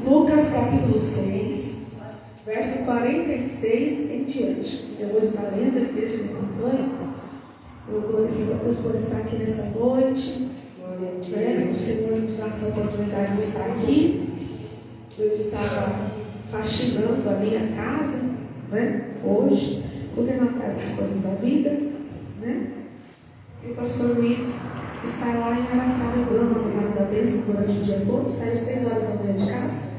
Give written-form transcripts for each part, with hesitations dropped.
Lucas capítulo 6, verso 46 em diante. Eu vou estar lendo, a igreja me acompanha. Eu glorifico a Deus por estar aqui nessa noite. O Senhor nos dá essa oportunidade de estar aqui. Eu estava faxinando ali a casa, hoje, correndo atrás das coisas da vida, E o pastor Luiz está lá em Araçá, lembrando o lugar da bênção durante o dia todo. Saiu 6 horas da manhã de casa,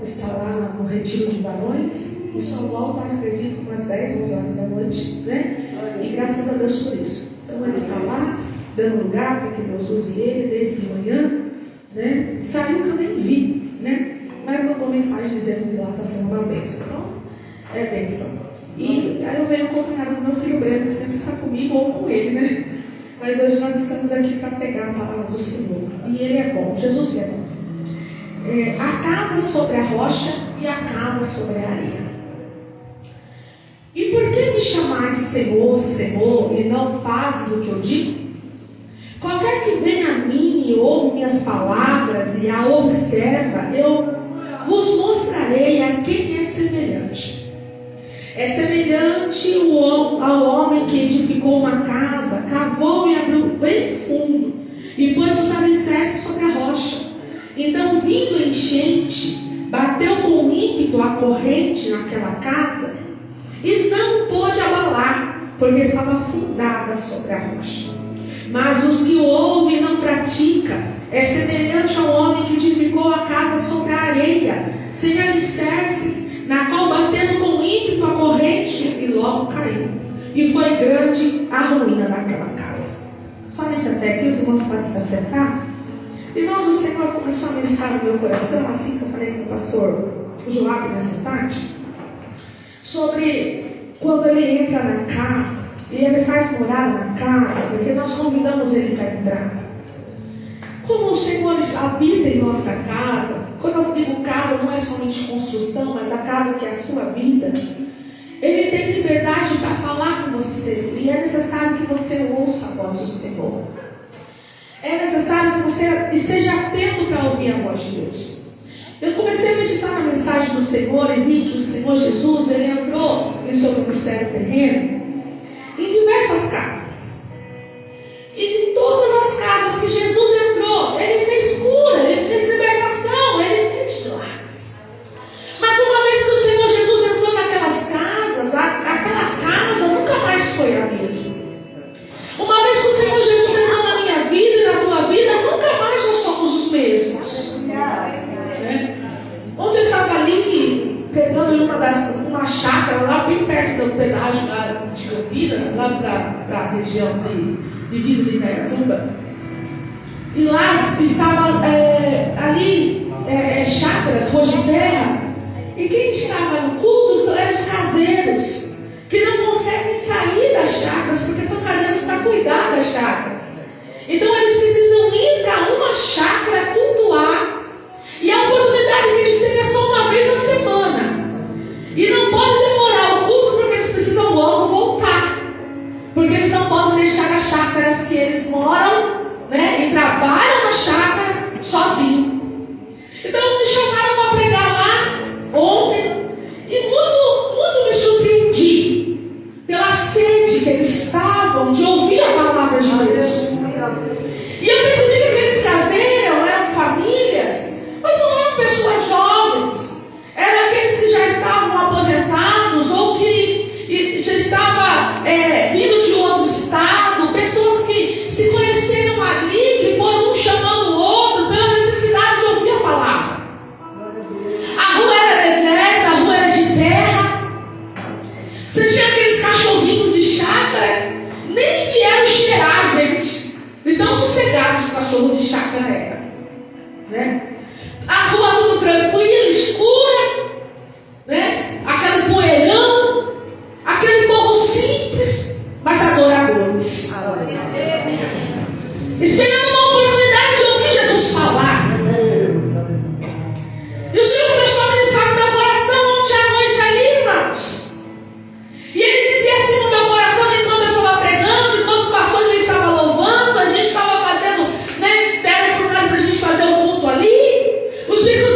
Está lá no retiro de varões e só volta, acredito, umas 10, 11 horas da noite, E graças a Deus por isso. Então ele está lá, dando lugar para que Deus use ele desde de manhã, Saiu que eu nem vi, Mas mandou mensagem dizendo que lá está sendo uma bênção. Então, é bênção. E aí eu venho acompanhado do meu filho Breno, que sempre está comigo ou com ele, Mas hoje nós estamos aqui para pegar a palavra do Senhor. E ele é bom, Jesus é bom. A casa sobre a rocha e a casa sobre a areia. E por que me chamais Senhor, Senhor, e não fazes o que eu digo? Qualquer que venha a mim e ouve minhas palavras e a observa, eu vos mostrarei a quem é semelhante. É semelhante ao homem que edificou uma casa, cavou e abriu bem fundo, e pôs os alicerces sobre a rocha. Então, vindo enchente, bateu com ímpeto a corrente naquela casa, e não pôde abalar, porque estava fundada sobre a rocha. Mas os que ouvem e não praticam, é semelhante ao homem que edificou a casa sobre a areia, sem alicerces, na qual batendo com ímpeto a corrente, e logo caiu. E foi grande a ruína daquela casa. Somente até aqui os irmãos podem se acertar. Irmãos, o Senhor começou a ministrar no meu coração, assim que eu falei com o pastor Joab nessa tarde, sobre quando ele entra na casa, e ele faz morada na casa, porque nós convidamos ele para entrar. Como o Senhor habita em nossa casa, quando eu digo casa, não é somente construção, mas a casa que é a sua vida, ele tem liberdade para falar com você, e é necessário que você ouça a voz do Senhor. É necessário que você esteja atento para ouvir a voz de Deus. Eu comecei a meditar na mensagem do Senhor e vi que o Senhor Jesus, ele entrou em seu ministério terreno em diversas casas. E em todas as casas que Jesus entrou, ele fez cura, ele fez libertação, ele fez milagres. Mas uma vez que o Senhor Jesus entrou naquelas casas, aquela casa nunca mais foi a mesma. Uma vez que o Senhor Jesus entrou na minha vida e na tua vida, nunca mais nós somos os mesmos. Ontem eu estava ali, pegando uma chácara lá bem perto do pedágio lá de Campinas, lá para a região de divisa de Itaiatuba. E lá estavam ali chácaras, rua de terra. E quem estava no culto eram os caseiros, que não conseguem sair das chácaras, porque são caseiros para cuidar das chácaras. Então eles precisam ir para uma chácara cultuar. E a oportunidade que eles têm é só uma vez na semana. E não pode demorar o culto, porque eles precisam logo voltar. Porque eles não podem deixar as chácaras que eles moram, e trabalham na chácara sozinhos. Então me chamaram para pregar lá ontem. E muito me surpreendi pela sede que eles estavam de ouvir a palavra de Deus. E eu percebi que aqueles caseiros eram famílias, mas não eram pessoas jovens. Eram aqueles que já estavam aposentados ou que já estavam vindo de outro estado. Pessoas que se conheceram ali, que foram um chamando o outro pela necessidade de ouvir a palavra. A rua era deserta, a rua era de terra. Você tinha aqueles cachorrinhos de chácara, nem vieram cheirar, gente. Então sossegados o cachorro de chácara era. A rua tudo tranquila, escura, aquele poeirão, aquele povo simples, mas adoradores. Esperando uma oportunidade de ouvir Jesus falar. E o Senhor começou a ministrar no meu coração ontem à noite ali, irmãos. E ele dizia assim no meu coração, enquanto eu estava pregando, enquanto o pastor Luiz estava louvando, a gente estava fazendo, deram oportunidade para a gente fazer o culto ali. O Espírito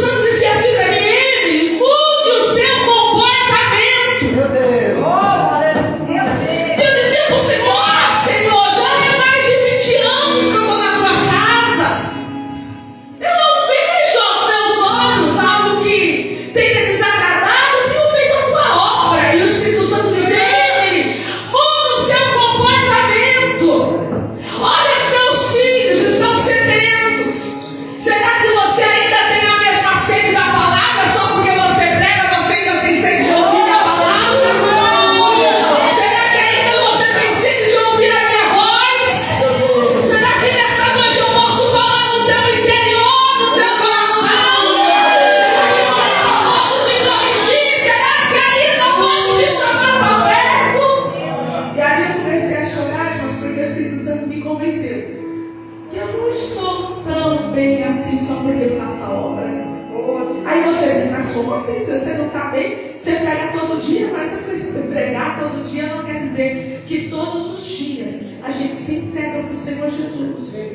como assim? Se você não está bem, você prega todo dia, mas você pregar todo dia não quer dizer que todos os dias a gente se entrega para o Senhor Jesus.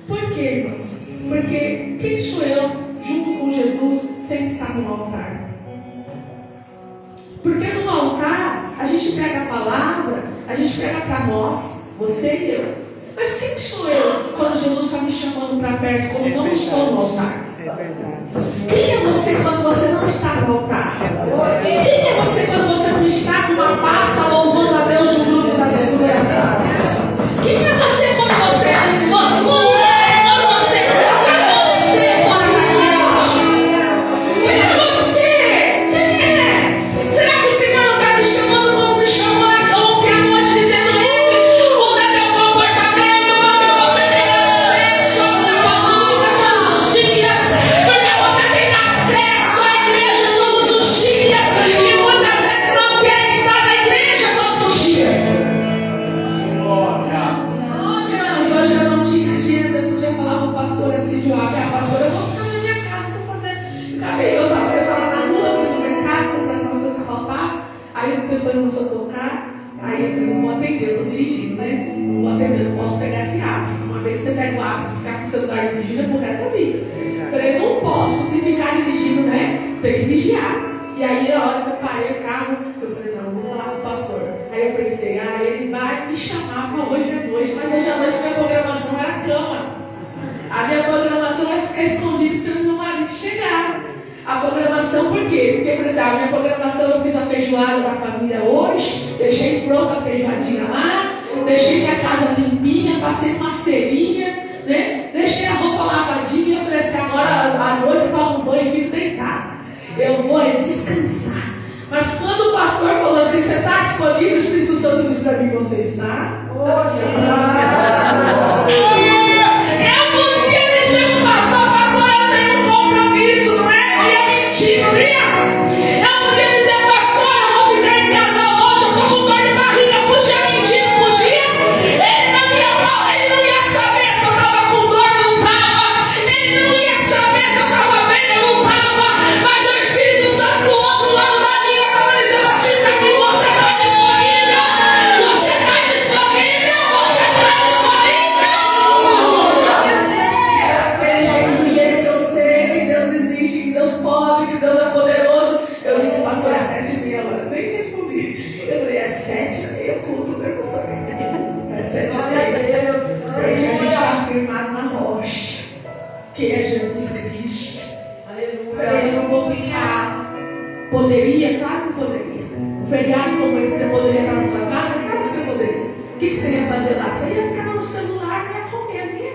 Por quê, irmãos? Porque quem sou eu junto com Jesus sem estar no altar? Porque no altar a gente prega a palavra, a gente prega para nós, você e eu. Mas quem sou eu quando Jesus está me chamando para perto, como não estou no altar? Quem é você quando você não está no altar? Quem é você quando você não está com uma pasta louvando a Deus no grupo da segurança? Quem é você quando você fora da igreja? Quem é você? Quem é? Será que o Senhor não está te chamando como me chamou ontem à noite, dizendo: Henrique, muda teu comportamento, porque você tem acesso à minha palavra todos os dias, porque você tem acesso à igreja todos os dias, e muitas vezes não quer estar na igreja todos os dias. Irmãos, hoje eu não tinha agenda, eu podia falar para o pastor assim, pastor, eu vou ficar na minha casa, vou fazer. Acabei, eu estava na rua, fui no mercado, comprando umas coisas que faltavam, aí o telefone começou a tocar, aí eu falei: não vou atender, eu estou dirigindo, né? Não vou atender, não posso pegar esse hábito. Uma vez que você pega o hábito de ficar com o celular dirigindo, é pro resto da vida. Falei: não posso ficar dirigindo, né? Tem que vigiar. E aí, a hora que eu parei o carro, eu falei: não, eu vou falar com o pastor. Aí eu pensei: ele vai me chamar para hoje à noite, mas hoje à noite minha programação era cama. A minha programação era ficar escondida esperando meu marido chegar. A programação, por quê? Porque, por exemplo, a minha programação, eu fiz a feijoada da família hoje, deixei pronta a feijoadinha lá, deixei minha casa limpinha, passei uma cerinha, né? Deixei a roupa lavadinha. Eu falei assim: agora à noite eu tomo um banho e fico deitada. Eu vou descansar. Mas quando o pastor falou assim: você está disponível? O Espírito Santo disse para mim: você está? Eu podia dizer para o pastor: eu tenho um compromisso, não é? Eu ia mentir, não ia? Eu podia dizer: pastor, eu vou ficar em casa hoje, eu estou com dor de barriga. Eu podia mentir, não podia? Ele não ia saber se eu estava com dor ou não estava. Ele não ia saber se eu estava bem ou não estava. Mas o Espírito Santo do outro lado da linha estava dizendo assim para mim: você está disponível? Você está disponível? Você está disponível? Do jeito que eu sei que Deus existe, que Deus pode, que Deus é poderoso. Eu disse: pastor, é 7h30 agora. Nem respondi. Eu falei: é 7h30 o culto, né, pastor? É 7h30. Porque a gente está firmado na rocha, que é Jesus Cristo. Eu não vou ficar. Poderia? Claro que poderia. Um feriado como esse, você poderia estar na sua casa? Claro que você poderia. O que você ia fazer lá? Você ia ficar no celular, ia comer, não ia?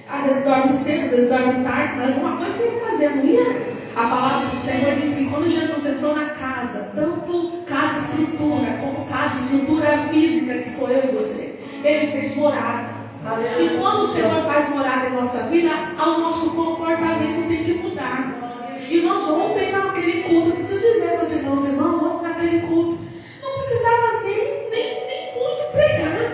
Às vezes dorme cedo, às vezes dorme tarde, mas alguma coisa você ia fazer, não ia? A palavra do Senhor diz que quando Jesus entrou na casa, tanto casa estrutura, como casa estrutura física, que sou eu e você, Ele fez morada. E quando o Senhor faz morada em nossa vida, o nosso comportamento tem que mudar. E nós ontem naquele culto, eu preciso dizer para os irmãos, ontem naquele culto, não precisava nem muito pregar.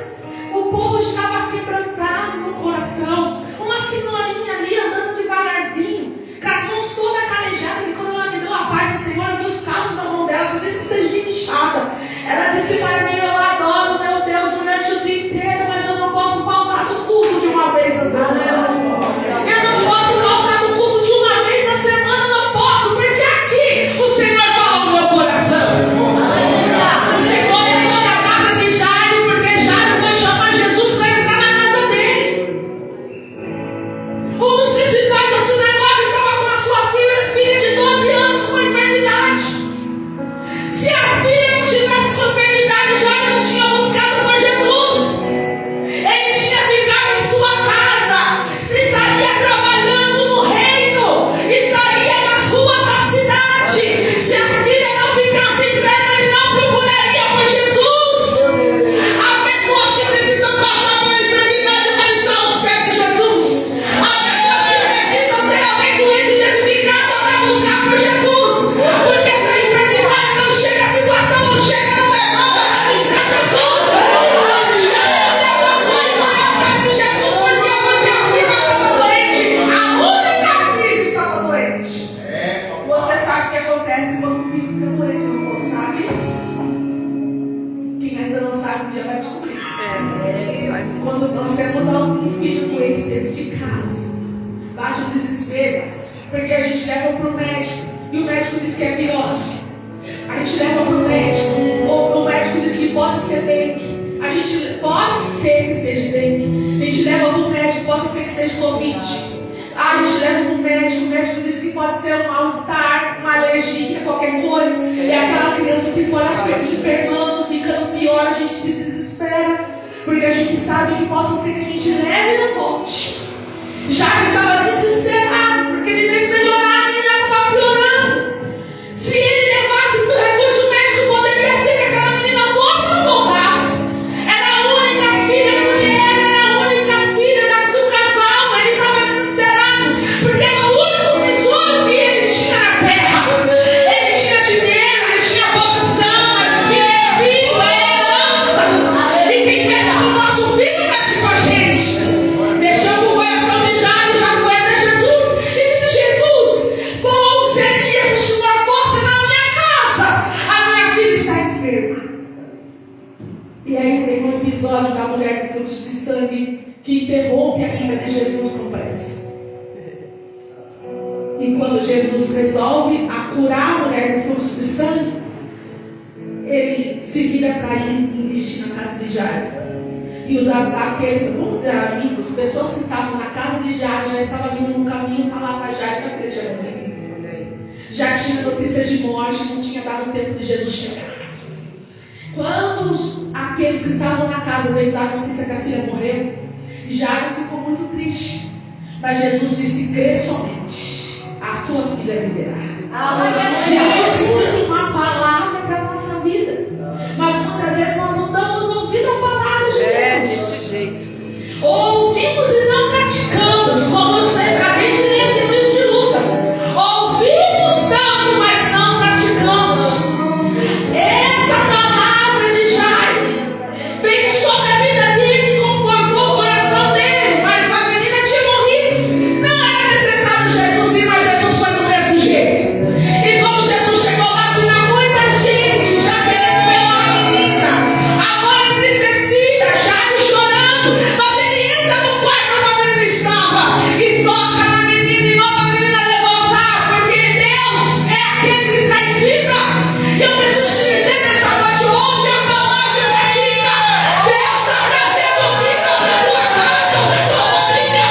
O povo estava quebrantado no coração. Uma senhorinha ali andando devagarzinho, com as mãos todas calejadas, e quando ela me deu a paz do Senhor, eu vi os carros na mão dela, eu disse que seja de inchada. Ela disse para mim: eu adoro meu Deus durante o dia inteiro, mas eu não posso faltar do culto de uma vez, assim. Eu não posso faltar do culto de uma acontece quando o filho fica doente, não sabe? Quem ainda não sabe, um dia vai descobrir. Quando nós temos algum filho doente dentro de casa, bate um desespero, porque a gente leva para o médico e o médico diz que é virose. A gente leva para o médico, ou o médico diz que pode ser dengue. A gente pode ser que seja dengue. A gente leva para o médico, pode ser que seja Covid. A gente leva para o médico diz que pode ser um mal-estar, uma alergia, qualquer coisa. E aquela criança, se for enfermando, ficando pior, a gente se desespera. Porque a gente sabe que possa ser que a gente leve e não volte. Já estava desesperado, porque ele fez melhorar, a menina estava piorando. Se ele levasse para o recurso médico, poderia ser que aquela menina fosse ou não voltasse. Era a única filha mulher, era a única filha do casal. Ele estava desesperado, porque era o único tesouro que ele tinha na terra. Ele tinha dinheiro, ele tinha posição, mas filho é filho, é herança. E quem mexe com o nosso filho, mexe com a gente. Mexeu com o coração de Jairo, já foi para Jesus e disse: Jesus, bom seria se o Senhor fosse na minha casa, a minha filha está enferma. E aí vem um episódio da mulher do fluxo de sangue que interrompe a vida de Jesus com pressa. E quando Jesus resolve a curar a mulher do fluxo de sangue, ele se vira para ir investir na casa de Jairo. E os aqueles, vamos dizer, amigos, pessoas que estavam na casa de Jairo, já estavam vindo no caminho falar para Jairo que a filha tinha morrido. Já tinha notícias de morte, não tinha dado tempo de Jesus chegar. Quando aqueles que estavam na casa veio dar a notícia que a filha morreu, Jairo ficou muito triste. Mas Jesus disse: crê somente, a sua filha viverá. Jesus precisa de uma palavra para a nossa vida. Mas muitas vezes nós não damos ouvido à palavra de Deus. Desse jeito. Ouvimos e não praticamos, como eu acabei de ler no livro de Lucas. Ouvimos tanto, mas não praticamos. Essa palavra de Jairo veio sobre a vida dele e confortou o coração dele. Mas a menina tinha morrido. Não era necessário Jesus ir, mas Jesus foi do mesmo jeito. E quando Jesus chegou lá, tinha muita gente já querendo pelar a menina. A mãe entristecida, Jairo chorando. Mas ele entra no quarto onde a menina estava e toca na menina e manda a menina levantar, porque Deus é aquele que traz vida. E eu preciso te dizer nesta noite: ouve a palavra e pratica. Deus está trazendo vida na tua casa, na tua família.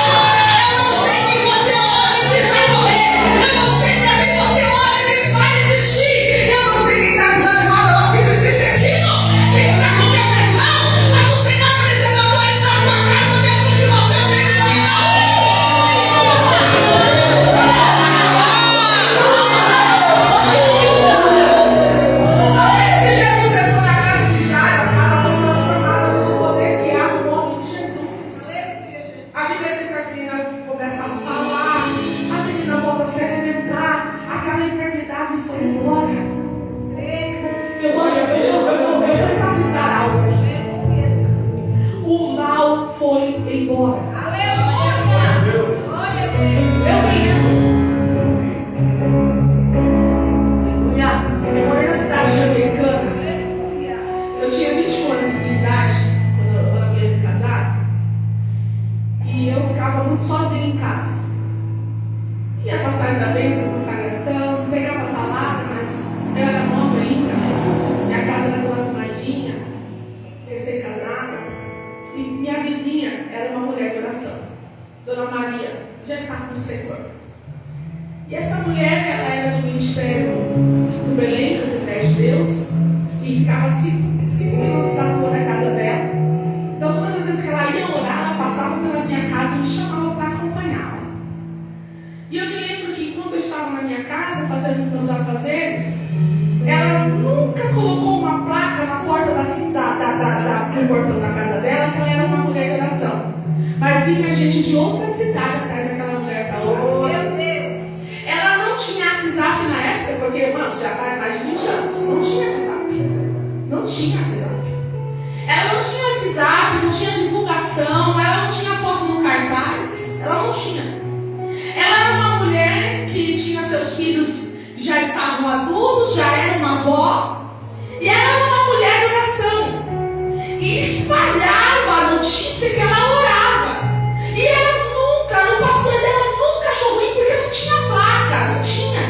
Eu não sei quem você olha e diz vai morrer. Eu não sei para quem você olha e diz vai desistir. Eu não sei quem está desanimado ou vida entristecido, quem está com depressão. Mas o Senhor está dizendo: eu estou indo na tua casa mesmo que você pense que não. Uma vez que Jesus entrou na casa de Jairo, a casa foi transformada pelo poder que há no nome de Jesus. A Bíblia diz que a menina começa a falar, a menina volta a se alimentar, aquela enfermidade foi embora. Eu vou enfatizar algo aqui. O mal foi embora. Eu morei na cidade americana. Eu tinha 21 anos de idade quando ela veio me casar. E eu ficava muito sozinha em casa. Ia passar da bênção, consagração, pegava a palavra, mas eu era nova ainda. Minha casa era toda arrumadinha, recém-casada. E minha vizinha era uma mulher de oração. Dona Maria já estava com o Senhor. E essa mulher, ela era do ministério do Belém, da Assembleia de Deus, e ficava 5 minutos da rua da casa dela. Então, todas as vezes que ela ia orar, ela passava pela minha casa e me chamava para acompanhá-la. E eu me lembro que quando eu estava na minha casa, fazendo os meus afazeres, ela nunca colocou uma placa na porta do portão da casa dela, que ela era uma mulher de oração. Mas vinha gente de outra cidade atrás daquela mulher para orar. Ela não tinha WhatsApp na época, porque, irmão, já faz mais de 20 anos. Não tinha WhatsApp. Não tinha WhatsApp. Ela não tinha WhatsApp, não tinha divulgação, ela não tinha foto no cartaz. Ela não tinha. Ela era uma mulher que tinha seus filhos já estavam adultos, já era uma avó, e ela era uma mulher de oração, e espalhava a notícia que ela orava. E ela nunca, o pastor dela nunca achou ruim, porque não tinha placa, não tinha.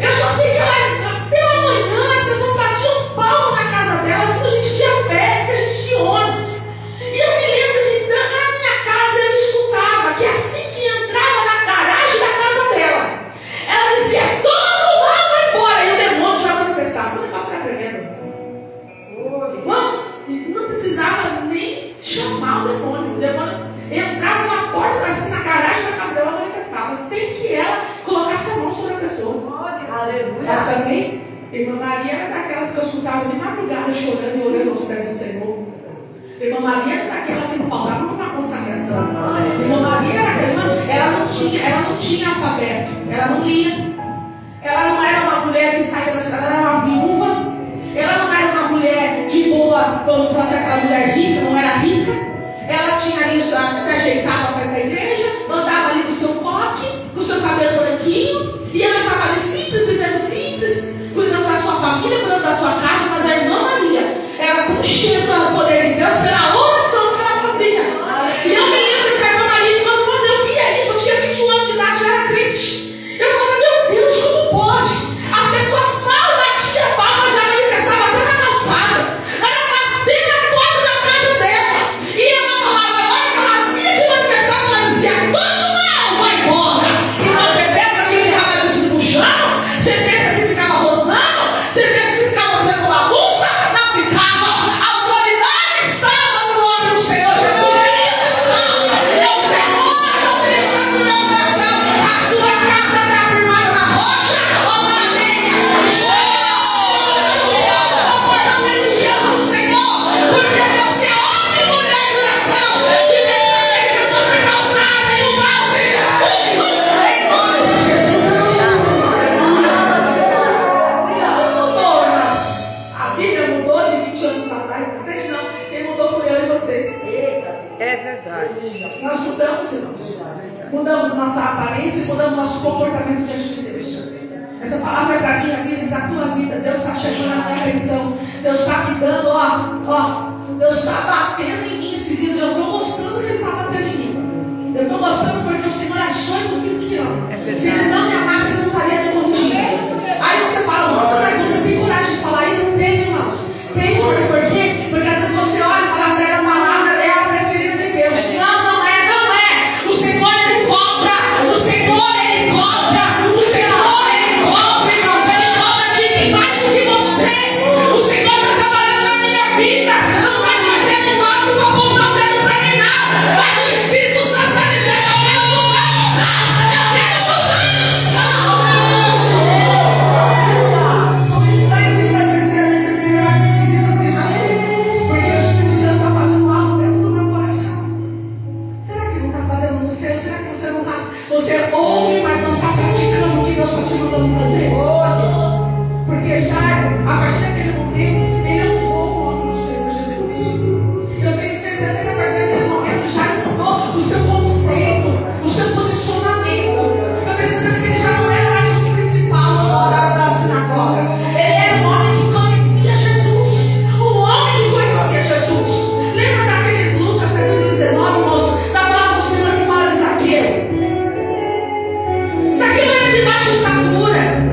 Eu só sei que ela, pela manhã, as pessoas batiam palma na casa dela, vindo gente de a pé, que a gente de ônibus. E eu me lembro que na minha casa eu escutava que assim que entrava na garagem da casa dela, ela dizia: todo mal vai embora. E o demônio já manifestava. O negócio era tremendo. Mas não precisava nem chamar o demônio. O demônio entrava na porta, assim, na garagem da casa dela, manifestava, sem que ela colocasse a mão sobre a pessoa. Mas também, irmã Maria era daquelas que eu escutava de madrugada chorando e orando aos pés do Senhor. Irmã Maria era daquela que falava numa consagração. Irmã Maria era daquela, ela não tinha alfabeto, ela não lia. Ela não era uma mulher que saía da cidade, ela era uma viúva. Ela não era uma mulher de boa, vamos falar assim, aquela mulher rica, não era rica. Ela tinha ali, se ajeitava para ir para a igreja, andava ali com o seu coque, com o seu cabelo branquinho, e ela estava ali simples, vivendo simples, cuidando da sua família, cuidando da sua casa. Mas a irmã Maria era tão cheia do poder de Deus pela oração que ela fazia. E eu me lembro que a irmã Maria, quando eu via isso, eu tinha 21 anos de idade, já era crente. Eu falava: meu Deus, como pode? As pessoas mal batiam palma, já manifestavam até na calçada. Ela bateu na porta da casa dela. E ela falava, a hora que ela via que manifestava, ela dizia: todo mal vai embora. E você pensa que ficava despuxando? Você pensa que ficava rosnando? Você pensa que ficava fazendo bagunça? Não ficava. A autoridade estava no nome do Senhor Jesus. É o Senhor que está no meu coração. A sua casa está firmada na rocha ou na areia? Comportamento diante do Senhor, porque Deus quer homem e mulher de oração, que deseja que Deus seja calçada e o mal seja expulso, em nome de Jesus. Não mudou, irmãos. A Bíblia mudou de 20 anos para trás, para frente não. Quem mudou foi eu e você. É verdade. Nós mudamos, irmãos. Mudamos nossa aparência e mudamos nosso comportamento diante de Deus. Essa palavra é para a minha vida e para a tua vida. Deus está chegando na minha atenção. Deus está me dando, ó. Deus está batendo em mim esses dias. Eu estou mostrando que Ele está batendo em mim. Eu estou mostrando porque o Senhor é sonho do filho que ama. Se Ele não me amasse, Ele não estaria me corrigindo. Aí você fala: nossa, mas você tem coragem de falar isso? Tem, irmãos. Tem, sabe por quê? Porque às vezes você olha e fala para ela: a palavra é a preferida de Deus. Não é. O Senhor, Ele cobra. O Senhor, Ele cobra. O Senhor, Ele cobra, irmãos. Ele cobra de mim mais do que você. O Senhor está trabalhando na minha vida. Não está fazendo fácil para apontar o dedo para mim, não. Mas o Espírito Santo está dizendo: eu quero mudança. Eu quero mudança. Não estranhe se você ser primeiro mais esquisito que já sou. Porque o Espírito Santo está fazendo algo dentro do meu coração. Será que não está fazendo no seu? Será que você não está? Você ouve, mas não está praticando o que Deus está te mandando fazer? Porque já, a partir daquele momento, Ele honrou o nome do Senhor Jesus. Eu tenho certeza que a partir daquele momento já mudou o seu conceito, o seu posicionamento. Eu tenho certeza que ele já não era mais o principal só da sinagoga. Ele era um homem que conhecia Jesus. Um homem que conhecia Jesus. Lembra daquele Lucas capítulo 19, irmãos, da palavra do Senhor que fala de Zaqueu? Zaqueu era de baixa estatura.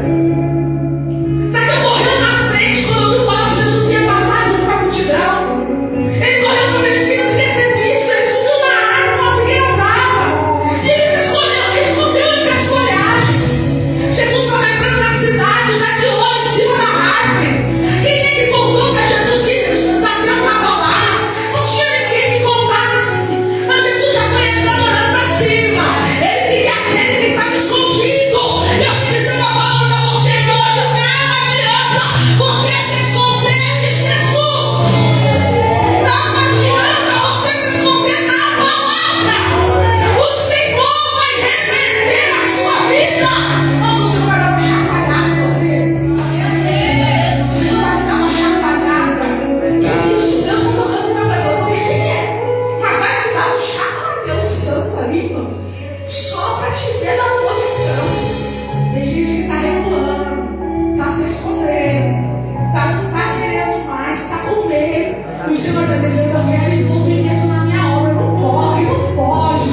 Senhor está dizendo: eu quero envolvimento na minha obra. Não corre, não foge.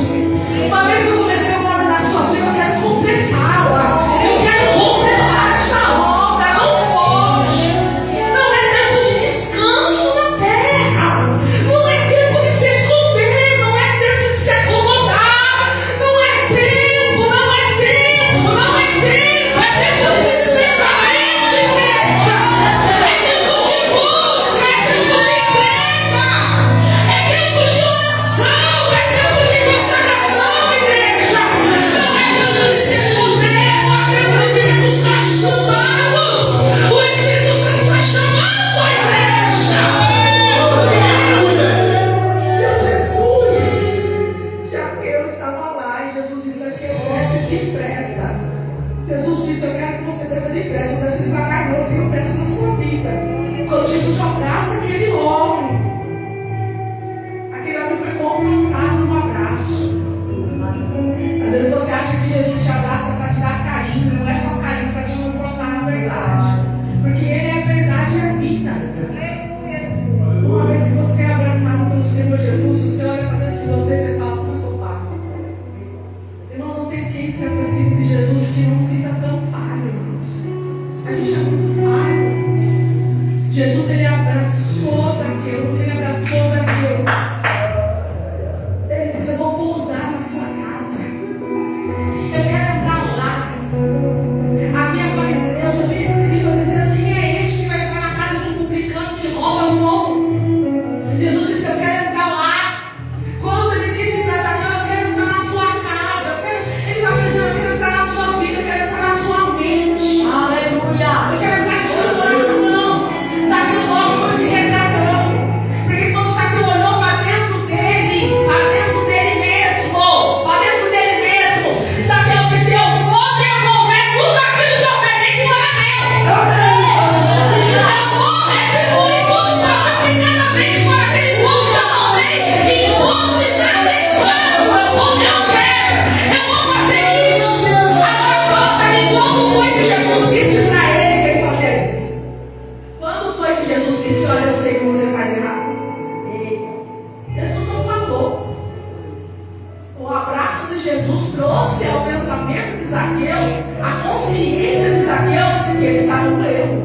Uma vez que eu comecei uma obra na sua vida, eu quero completá-la. Eu quero completar esta obra. Não foge. Não é tempo de descanso na terra. Não é tempo de se esconder. Não é tempo de se acomodar. Não é tempo, não é tempo, não é tempo. É tempo de despertamento, igreja. É tempo de busca, é tempo de entrega. É tempo de oração, é tempo de consagração, igreja. Não é tempo de se esconder, não é tempo de viver com os braços cruzados. O Espírito Santo está chamando a igreja. Jesus, Zaqueu estava lá e Jesus diz: Zaqueu, desce depressa. Jesus disse: eu quero que você desça depressa, não desça devagar, não, eu tenho pressa na sua vida. Quando Jesus abraça aquele homem foi confrontado no abraço. Às vezes você acha que Jesus te abraça para te dar carinho, não é só carinho para te confrontar na verdade, porque Ele é a verdade e a vida. Uma vez que você é abraçado pelo Senhor Jesus, se você olha para dentro de você, você fala: não sou falho. Irmãos, não tem quem se aproxime de Jesus que não sinta tão falho, irmãos. A gente é muito falho. Jesus, Ele abraçou Zaqueu, Ele abraçou Zaqueu. Ele disse: eu vou pousar na sua casa. Eu quero entrar lá. Havia fariseus, havia escribas dizendo: quem é este que vai entrar na casa de um publicano que rouba o povo? Jesus disse: eu quero entrar lá. Quando ele disse para Zaqueu: eu quero entrar na sua casa, ele estava dizendo: eu quero entrar na sua vida, eu quero entrar na sua mente. Aleluia. Eu quero entrar no seu coração. Zaqueu logo foi se retratando. Porque quando Zaqueu olhou para dentro dele mesmo, Zaqueu disse: eu vou devolver tudo aquilo que eu peguei que não era meu. Eu vou retribuir tudo que eu cada vez para aquele povo que eu não dei imposto de nada enquanto. Eu vou fazer isso. Agora conta-me, quando foi que Jesus disse para ele que ele fazia isso? Quando foi que Jesus disse: olha, eu sei que você faz errado? Jesus não falou. O abraço de Jesus trouxe ao pensamento de Zaqueu, a consciência de Zaqueu, que ele estava no erro.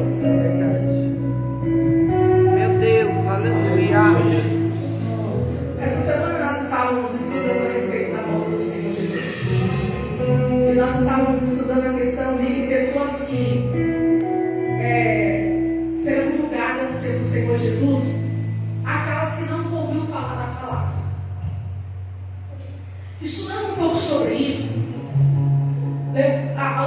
Meu Deus, aleluia. Essa semana nós estávamos estudando a respeito da volta do Senhor Jesus. E nós estávamos estudando a questão de pessoas que serão julgadas pelo Senhor Jesus, aquelas que não ouviram falar da palavra. Estudando um pouco sobre isso,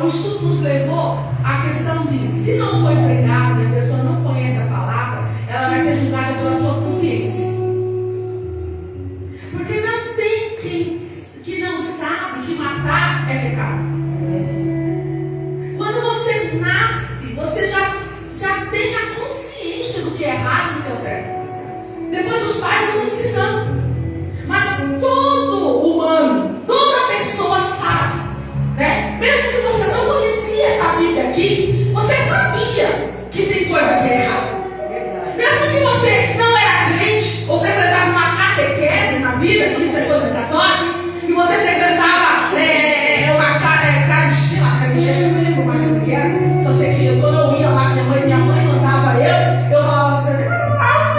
o estudo nos levou à questão de: se não foi pregado e a pessoa não conhece a palavra, ela vai ser julgada pela sua consciência. Porque não tem quem que não sabe que matar é pecado. Quando você nasce, você já tem a consciência do que é errado e do que é certo. Depois os pais vão ensinando. Mas todo humano, toda pessoa sabe, né? Mesmo que você não conhecia essa Bíblia aqui, você sabia que tem coisa que é errada. Mesmo que você não era crente ou frequentava uma catequese na vida, por isso é coisa católica, e você frequentava uma caristia, eu não me lembro mais o que era. Só sei que quando eu ia lá, minha mãe mandava eu falava assim: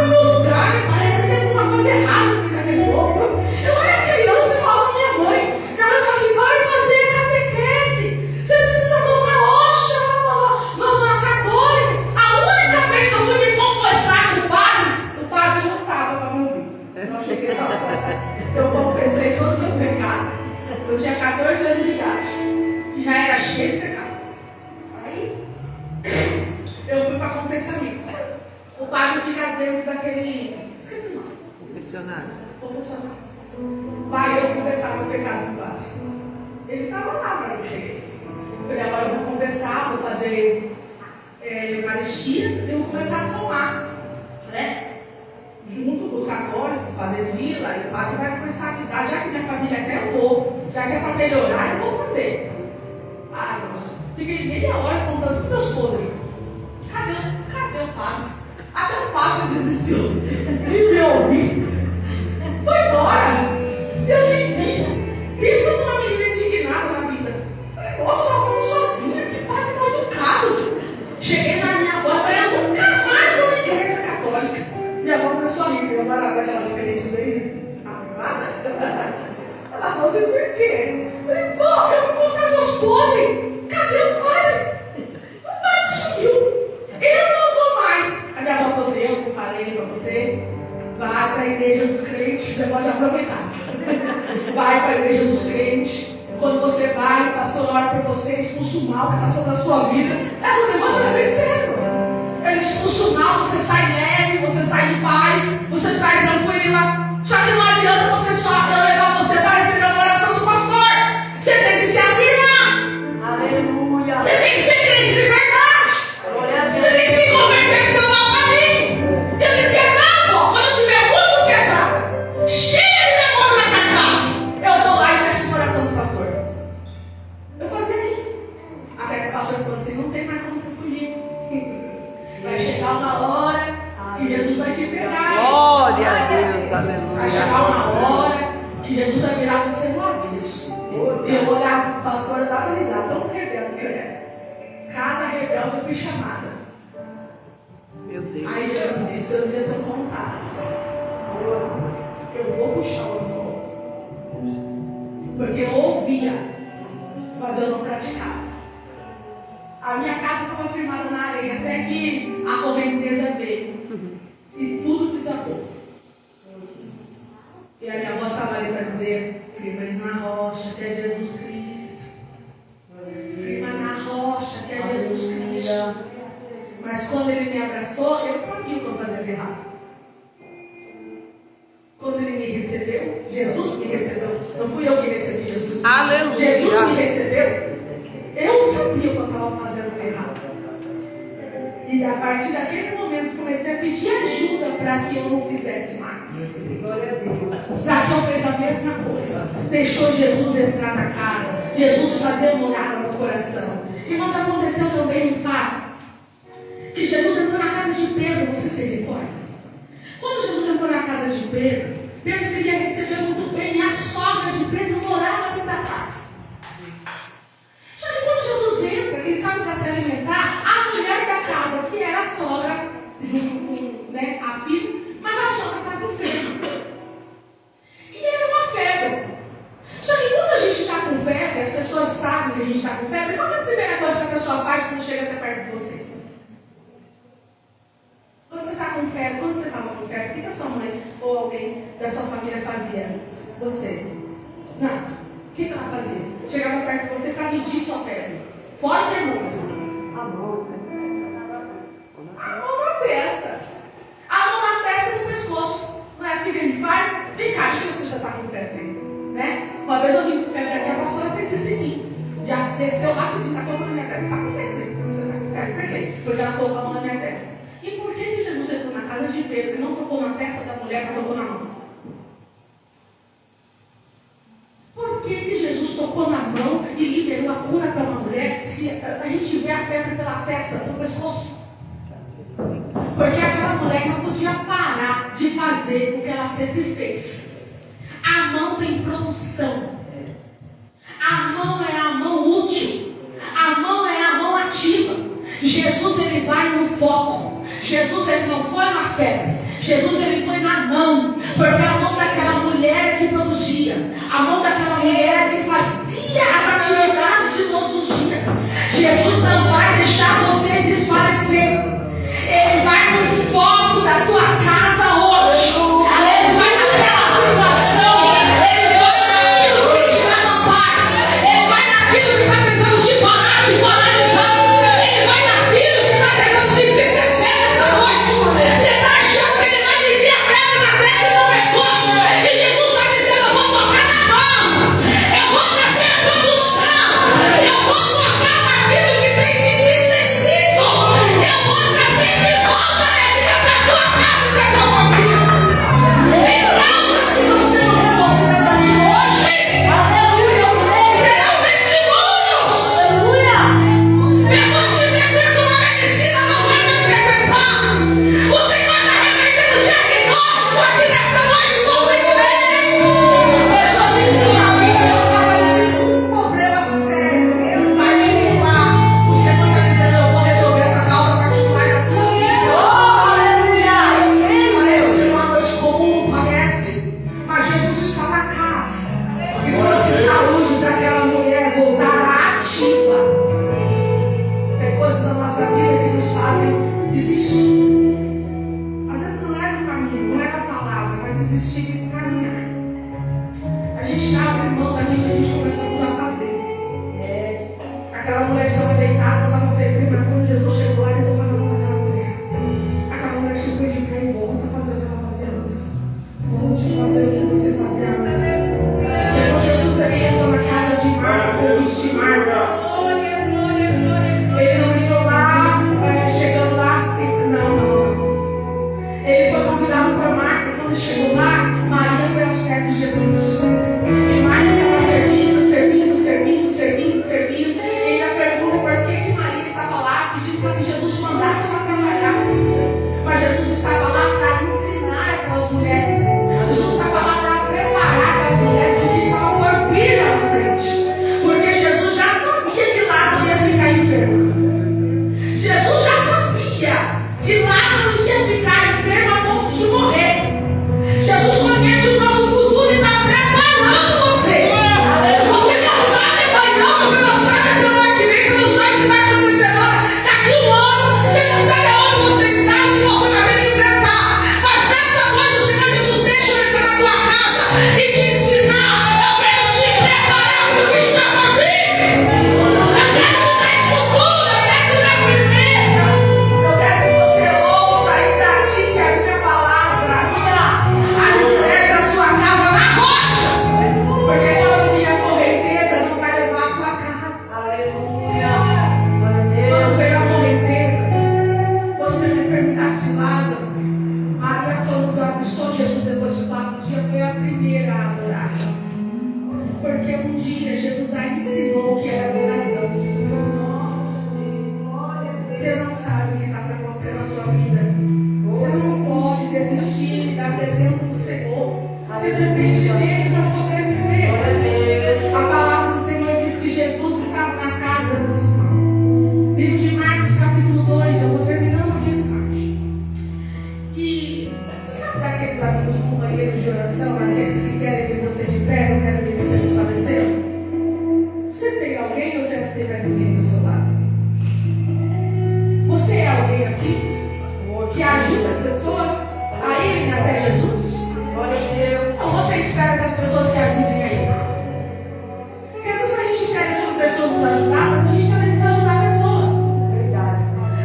no lugar, parece que tem alguma coisa errada aqui naquele povo. Eu era criança e falava com minha mãe. Minha mãe falava assim: vai fazer catequese. Você precisa tomar rocha na católica. A única vez que eu fui me confessar com o padre não estava para me ouvir. Eu cheguei na porta. Eu confessei todos os meus pecados. Eu tinha 14 anos de idade. E já era cheio de pecado. Aí eu fui para confessamento. O padre fica dentro daquele. Esqueci o nome. Confessionário. Vai, eu confessava o pecado do padre. Ele estava lá para eu chegar. Eu falei: agora eu vou confessar, vou fazer Eucaristia e eu vou começar a tomar, né? Junto com os católicos, fazer fila, e o padre vai começar a me dar, já que minha família quer, eu vou. Já que é para melhorar, eu vou fazer. Nossa, fiquei meia hora contando os meus podres. Cadê o padre? Até o padre desistiu de me ouvir. Foi embora. Eu nem vi. Pensa numa menina indignada na vida. Falei, nossa, nós fomos sozinhos. Que padre mal educado. Cheguei na minha avó e falei, eu nunca mais vou na igreja católica. Minha avó começou a rir, porque eu era daquelas crentes bem arrumadas. Ela falou assim, por quê? Eu falei, vó, eu fui contar meus podres. Cadê o padre? O padre sumiu. Eu não vou mais. A minha avó falou assim, eu falei pra você, vai para a igreja dos crentes. Você pode aproveitar. Vai para a igreja dos crentes. Quando você vai, o pastor ora por você, expulsa o mal que está sobre a sua vida. É porque você é bem sério. Ele expulsa o mal, você sai leve, você sai em paz, você sai tranquila. Só que não adianta você só eu levar você para receber a oração do pastor. Você tem que se afirmar. Aleluia. Você tem que ser crente de verdade. Você tem que se converter no seu mau caminho. Eu dizia, não, pô, quando eu estiver muito pesado, cheia de demônio na carcaça, eu vou lá e peço a oração do pastor. Eu fazia isso. Até que o pastor falou assim, não tem mais como você fugir. Vai chegar uma hora que Jesus vai te pegar. Glória a Deus, Vai aleluia. chegar uma hora que Jesus vai virar você no avesso. Eu olhava para o pastor e dava risada, tão rebelde que eu era. Casa rebelde, eu fui chamada. Meu Deus. Aí Deus disse, eu mesmo vontades. Eu vou puxar o anzol. Porque eu ouvia, mas eu não praticava. A minha casa estava firmada na areia, até que a correnteza veio. E tudo desabou. E a minha avó estava ali para dizer, firma na rocha, que é Jesus Cristo. Firma na rocha, que é Jesus Cristo. Mas quando ele me abraçou, eu sabia o que eu fazia de errado. Quando ele me recebeu, Jesus me recebeu. Não fui eu que recebi Jesus. Aleluia. Jesus me recebeu. Eu sabia o que eu estava fazendo de errado. E a partir daquele momento comecei a pedir ajuda para que eu não fizesse mais. Zaqueu fez a mesma coisa. Deixou Jesus entrar na casa. Jesus fazer morada no coração. E nós aconteceu também um fato. Que Jesus entrou na casa de Pedro, você se recorda? Quando Jesus entrou na casa de Pedro, Pedro queria receber muito bem, e a sogra de Pedro morava dentro da casa. Só que quando Jesus entra, quem sabe para se alimentar, a mulher da casa, que era a sogra, junto com a filha, mas a sogra estava enferma. E era uma febre. Só que quando a gente está com febre, as pessoas sabem que a gente está com febre, qual é a primeira coisa que a pessoa faz quando chega até perto de você? Quando você está com febre, quando você estava com febre, o que a sua mãe ou alguém da sua família fazia? Você? Não. O que ela fazia? Chegava perto de você para medir sua febre. Fora o termômetro. A mão na testa. A mão na testa e no pescoço. Não é assim que a gente faz? Vem cá, deixa eu ver se você está com febre. Né? Uma vez eu vim com febre aqui, a pastora fez isso em mim. Já desceu rapidinho, está colocando na minha testa. Está com febre? Você está com febre? Por quê? Porque ela colocou a mão na minha testa. E por que Jesus entrou na casa de Pedro e não tocou na testa da mulher, mas tocou na mão? Por que Jesus tocou na mão e liberou a cura para uma mulher se a gente vê a febre pela testa, pelo pescoço? Porque aquela mulher não podia parar de fazer o que ela sempre fez. A mão tem produção. A mão é a mão útil. A mão é a mão ativa. Jesus ele vai no foco. Jesus ele não foi na febre. Jesus ele foi na mão. Porque a mão daquela mulher que produzia. A mão daquela mulher que fazia as atividades de todos os dias. Jesus não vai deixar você desfalecer. Ele vai no foco da tua casa hoje. Ele vai naquela situação. Ele vai naquilo que te dá paz. Ele vai naquilo que está tentando te parar, te paralisar. Ele vai naquilo que está tentando te entristecer nesta noite. Você está achando que ele vai medir a febre na testa e no pescoço. E Jesus está dizendo, eu vou tocar na mão. Eu vou trazer a produção. Eu vou tocar naquilo que tem te entristecido. Eu vou trazer de volta a ele para a tua casa e para a tua família. que Lázaro ia ficar enfermo a ponto de morrer. Jesus conhece o nosso futuro e está preparando você. Você não sabe amanhã, você não sabe a semana que vem, você não sabe o que vai acontecer agora, daqui um ano, você não sabe aonde você está e o que você vai ter que enfrentar. Mas nesta noite o Senhor Jesus deixa eu entrar na tua casa e te ensinar. Eu quero te preparar para o que está por vir. Eu quero te dar estrutura, eu quero te dar firmeza. Eu quero que você ouça e pratique a minha palavra. Alicerce a sua casa na rocha. Porque quando vier a correnteza, não vai levar a tua casa. Quando veio a correnteza, quando veio a enfermidade de Lázaro, Maria, quando avistou Jesus depois de 4 dias, foi a primeira a adorar. Porque um dia Jesus a ensinou o que era adoração. Você não sabe o que está acontecendo na sua vida. Você não pode desistir da presença do Senhor. Você depende dele para sobreviver. A palavra do Senhor diz que Jesus estava na casa do Simão. Livro de Marcos, capítulo 2, eu vou terminando a mensagem. E sabe daqueles amigos companheiros de oração, aqueles que querem ver você de pé, não querem ver você desfalecer? Você tem alguém ou você não tem mais ninguém do seu lado? Você é alguém assim? Que ajuda as pessoas a irem até Jesus? Ou você espera que as pessoas te ajudem a ir? Porque às vezes a gente quer que as pessoas nos ajudar, mas a gente também precisa ajudar pessoas.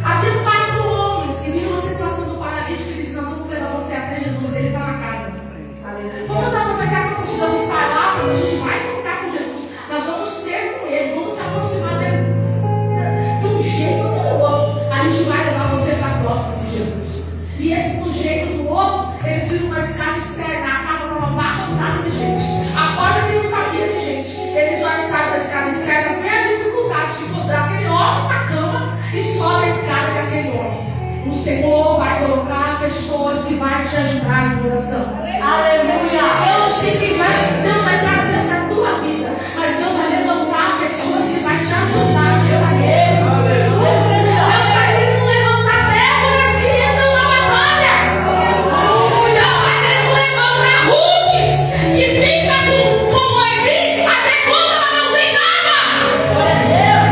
Havia 4 homens que viram a situação do paralítico e disseram: nós vamos levar você até Jesus, ele está na casa. Vamos aproveitar que a multidão está lá, porque a gente vai encontrar com Jesus. Nós vamos ter com ele, vamos se aproximar dele de um jeito ou do outro. A gente vai levar você para próximo de Jesus. E esse do jeito do outro, eles viram uma escada externa, a casa estava abarrotada de gente. A porta tem um caminho de gente. Eles já estavam da escada externa, vê a dificuldade de botar aquele homem na cama e sobe a escada daquele homem. O Senhor vai colocar pessoas que vão te ajudar em oração. Aleluia! Eu não sei quem vai, Deus vai trazer para a tua vida, mas Deus vai levantar pessoas que vão te ajudar nessa guerra. Deus está querendo levantar Déboras que entram na batalha. Deus está querendo levantar Rutes que fica com Noemi até quando ela não tem nada.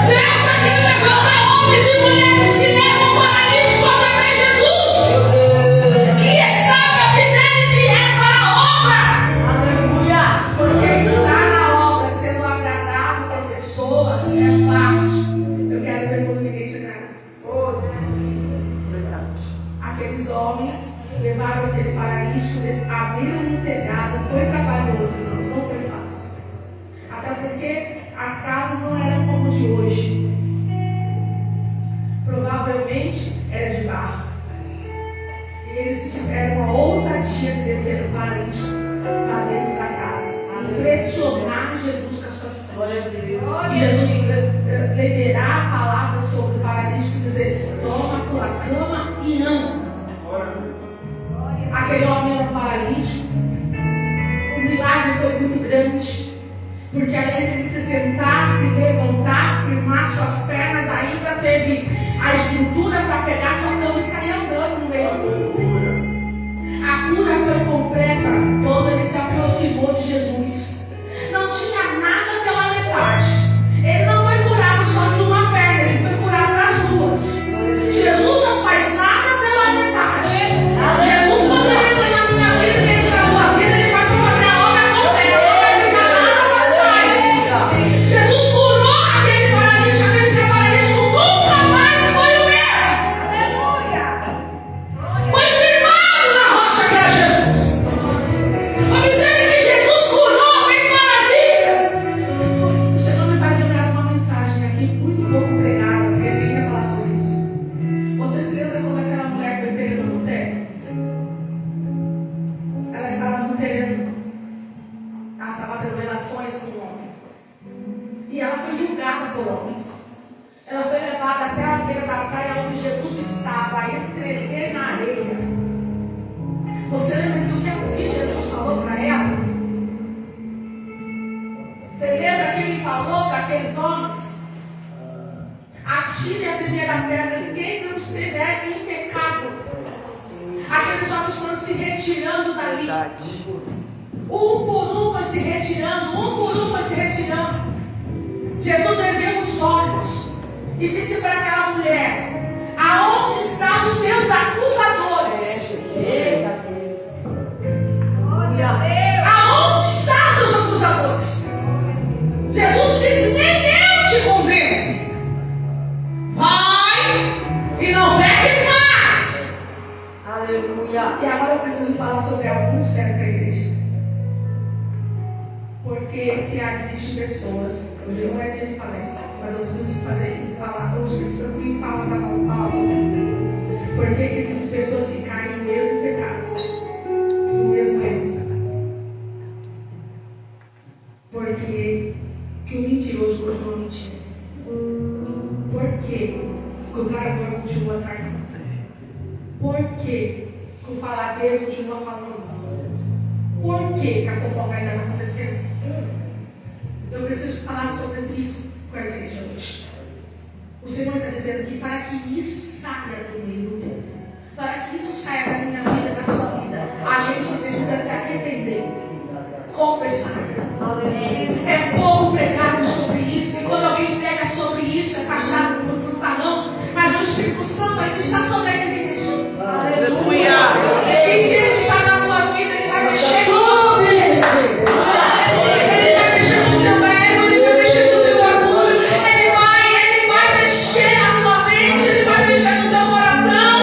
Deus está querendo levantar homens e mulheres que levam paralíticos até Jesus, que estava fidel e fiel para a obra. Porque estar na obra sendo agradável a pessoas é fácil. Eu quero ver quando ninguém te agrada. Aqueles homens levaram aquele paralítico, eles abriram no telhado, foi trabalhoso, irmãos, não foi fácil. Até porque as casas não eram como de hoje. Provavelmente era de barro. E eles tiveram a ousadia de descer o paralítico para dentro da casa, impressionar Jesus com a sua atitude. E Jesus liberar a palavra sobre o paralítico e dizer: toma a tua cama e anda. Aquele homem era um paralítico. O milagre foi muito grande, porque além de se sentar, se levantar, firmar suas pernas, ainda teve a estrutura para pegar sua cama e sair andando no meio do povo. A cura foi completa quando ele se aproximou de Jesus. Não tinha nada pela metade. Ele não foi curado só de uma perna, ele foi curado das duas. Jesus não faz nada pela metade. Jesus, quando ele entra na minha vida, ele entra na tua vida, ele faz para fazer a obra completa, não vai ficar nada para trás. Jesus curou aquele paralítico, aquele paralítico nunca mais foi o mesmo. Foi firmado na rocha que era Jesus. Observe que Jesus curou, fez maravilhas. O Senhor me faz lembrar uma mensagem aqui muito pouco pregada, porque alguém quer falar sobre isso. Você se lembra quando aquela mulher foi pega no adultério? Ela estava adulterando. Ela estava tendo relações com o homem. E ela foi julgada por homens. Ela foi levada até a beira da praia onde Jesus estava, a escrever na areia. Você lembra do que Jesus falou para ela? Você lembra que ele falou para aqueles homens? Atire a primeira pedra. Quem não estiver em pecado. Aqueles jovens foram se retirando dali. Um por um foi se retirando. Um por um foi se retirando. Jesus ergueu os olhos e disse para aquela mulher: aonde estão os seus acusadores? Aonde estão os seus acusadores? Jesus disse: nem eu te condeno. Vai e não peques mais. Aleluia. E agora eu preciso falar sobre algo sério para a igreja. Porque existem pessoas, hoje não é dia de palestra, mas eu preciso falar, o Espírito Santo me fala para falar sobre isso. Por que existem pessoas que caem no mesmo pecado, no mesmo erro? Porque que o mentiroso continua mentindo. Por que o traidor continua traindo? Por que o faladeiro continua falando? Por que a fofoca ainda está acontecendo? Eu preciso falar sobre isso com a igreja hoje. O Senhor está dizendo que para que isso saia do meio do povo, para que isso saia da minha vida, da sua vida, a gente precisa se arrepender, confessar. É pouco pregado sobre isso, e quando alguém prega sobre isso, é taxado como santarão, mas o Espírito Santo ainda está sobre a igreja. E se ele está na tua vida, ele vai mexer com você. Ele vai mexer com o teu ego, ele vai mexer com o teu orgulho, ele vai mexer na tua mente, ele vai mexer no teu coração.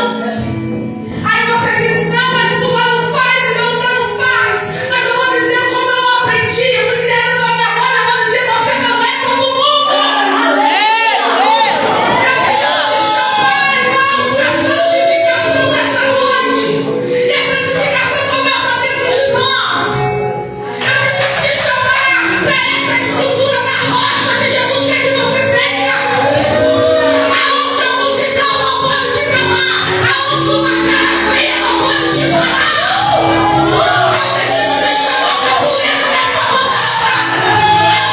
Aí você diz: não, mas tu não faz e não faz. Mas eu vou dizer como eu aprendi, eu fui criada pela minha avó, eu vou dizer: você não é todo mundo. Eu preciso te chamar, irmãos, para a santificação desta noite. E a santificação começa dentro de nós. Eu preciso te chamar para essa estrutura da rocha que Jesus quer que você tenha. Aonde a multidão não pode te calar, aonde uma cara fria não pode te parar. Eu preciso te chamar para a pureza desta palavra.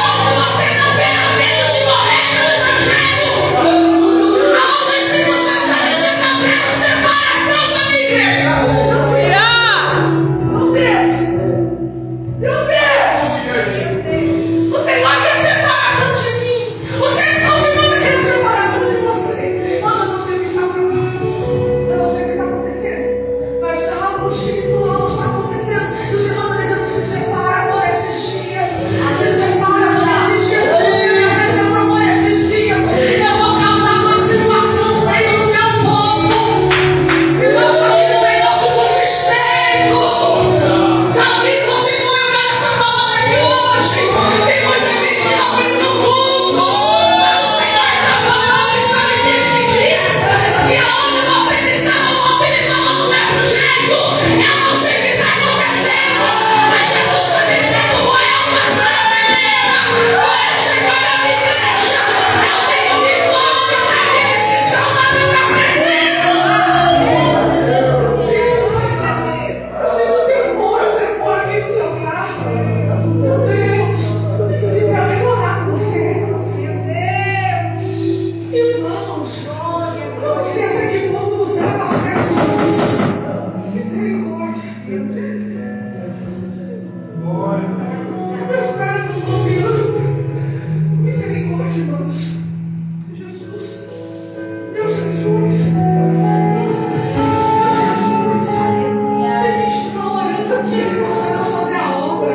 Aonde você não terá medo de morrer pelo Evangelho. Aonde o Espírito Santo está dizendo: não quero separação da minha igreja. Meu Deus! Meu Deus! O Senhor quer separação de mim. O Senhor quer separação de você. Mas eu não sei o que está acontecendo. Eu não sei o que está acontecendo. Mas algo espiritual está acontecendo. E o Senhor está dizendo: se separa por esses dias. Se separa por esses dias. Deixa a minha presença por esses dias. Eu vou causar uma situação no meio do meu povo. E nós estamos no negócio muito estreito. Talvez vocês vão entrar nessa palavra aqui hoje. Tem muita gente que não vem no culto. Mas o Senhor está falando e sabe o que Ele me diz? Que onde vocês estavam ontem, Ele falou do mesmo jeito. Eu não sei o que está acontecendo. Mas Jesus está dizendo: vou eu passar a primeira. Vou eu chegar na minha igreja. Eu tenho vitória para aqueles que estão na minha presença. Eu sinto temor aqui no seu carro. Meu Deus, eu pedi para melhorar com você. Irmãos, eu não sei até que ponto você está certo nisso. Misericórdia, meu Deus. Eu espero que não me ame. Misericórdia, irmãos. Jesus. Meu Jesus. Tem gente que está orando aqui, irmãos, para Deus fazer a obra.